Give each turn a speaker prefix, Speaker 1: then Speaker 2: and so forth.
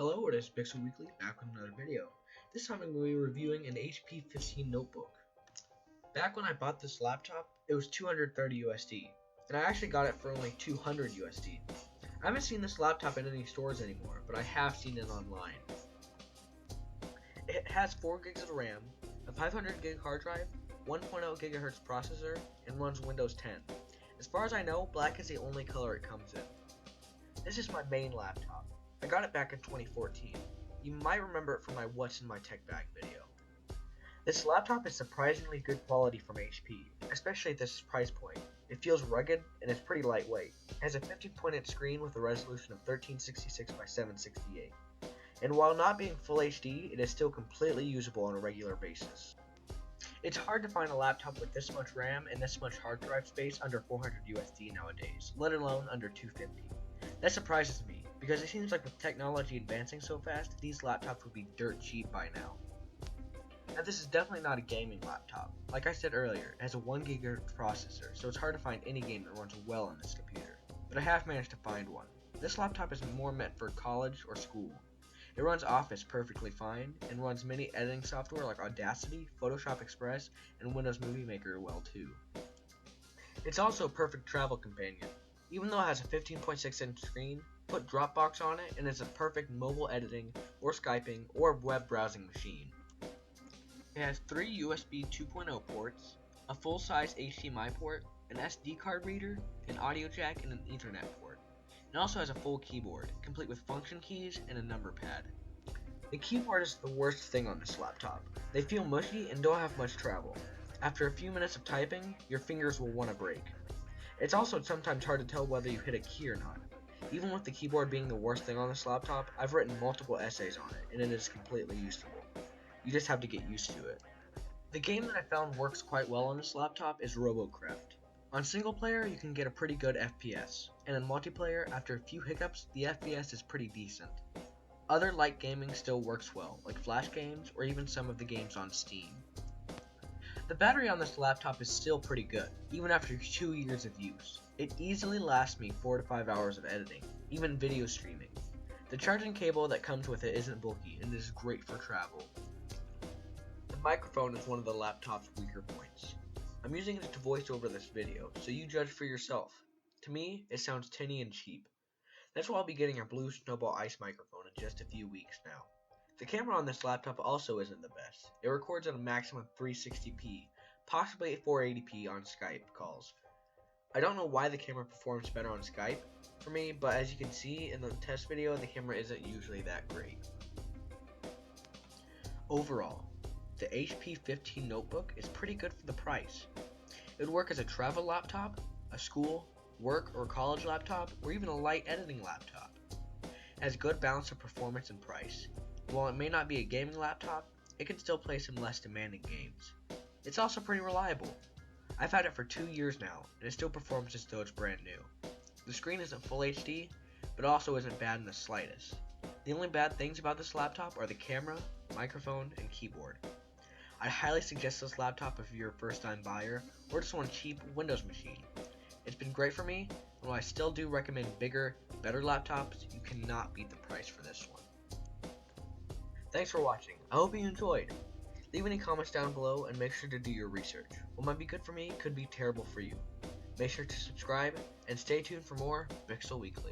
Speaker 1: Hello, it is Pixel Weekly, back with another video. This time I'm going to be reviewing an HP 15 notebook. Back when I bought this laptop, it was 230 USD, and I actually got it for only 200 USD. I haven't seen this laptop in any stores anymore, but I have seen it online. It has 4 gigs of RAM, a 500 gig hard drive, 1.0 GHz processor, and runs Windows 10. As far as I know, black is the only color it comes in. This is my main laptop. I got it back in 2014. You might remember it from my What's in My Tech Bag video. This laptop is surprisingly good quality from HP, especially at this price point. It feels rugged and is pretty lightweight. It has a 15-point screen with a resolution of 1366 by 768. And while not being full HD, it is still completely usable on a regular basis. It's hard to find a laptop with this much RAM and this much hard drive space under 400 USD nowadays, let alone under 250. That surprises me, because it seems like with technology advancing so fast, these laptops would be dirt cheap by now. Now this is definitely not a gaming laptop. Like I said earlier, it has a 1 GHz processor, so it's hard to find any game that runs well on this computer. But I have managed to find one. This laptop is more meant for college or school. It runs Office perfectly fine, and runs many editing software like Audacity, Photoshop Express, and Windows Movie Maker well too. It's also a perfect travel companion. Even though it has a 15.6-inch screen, put Dropbox on it and it's a perfect mobile editing or Skyping or web browsing machine. It has 3 USB 2.0 ports, a full-size HDMI port, an SD card reader, an audio jack, and an Ethernet port. It also has a full keyboard, complete with function keys and a number pad. The keyboard is the worst thing on this laptop. They feel mushy and don't have much travel. After a few minutes of typing, your fingers will want to break. It's also sometimes hard to tell whether you hit a key or not. Even with the keyboard being the worst thing on this laptop, I've written multiple essays on it, and it is completely usable. You just have to get used to it. The game that I found works quite well on this laptop is Robocraft. On single player, you can get a pretty good FPS, and in multiplayer, after a few hiccups, the FPS is pretty decent. Other light gaming still works well, like Flash games, or even some of the games on Steam. The battery on this laptop is still pretty good, even after 2 years of use. It easily lasts me 4 to 5 hours of editing, even video streaming. The charging cable that comes with it isn't bulky and is great for travel. The microphone is one of the laptop's weaker points. I'm using it to voice over this video, so you judge for yourself. To me, it sounds tinny and cheap. That's why I'll be getting a blue Snowball Ice microphone in just a few weeks now. The camera on this laptop also isn't the best. It records at a maximum 360p, possibly 480p on Skype calls. I don't know why the camera performs better on Skype for me, but as you can see in the test video, the camera isn't usually that great. Overall, the HP 15 notebook is pretty good for the price. It would work as a travel laptop, a school, work, or college laptop, or even a light editing laptop. It has good balance of performance and price. While it may not be a gaming laptop, it can still play some less demanding games. It's also pretty reliable. I've had it for 2 years now, and it still performs as though it's brand new. The screen isn't full HD, but also isn't bad in the slightest. The only bad things about this laptop are the camera, microphone, and keyboard. I highly suggest this laptop if you're a first-time buyer, or just want a cheap Windows machine. It's been great for me, and while I still do recommend bigger, better laptops, you cannot beat the price for this one. Thanks for watching. I hope you enjoyed. Leave any comments down below and make sure to do your research. What might be good for me could be terrible for you. Make sure to subscribe and stay tuned for more Pixel Weekly.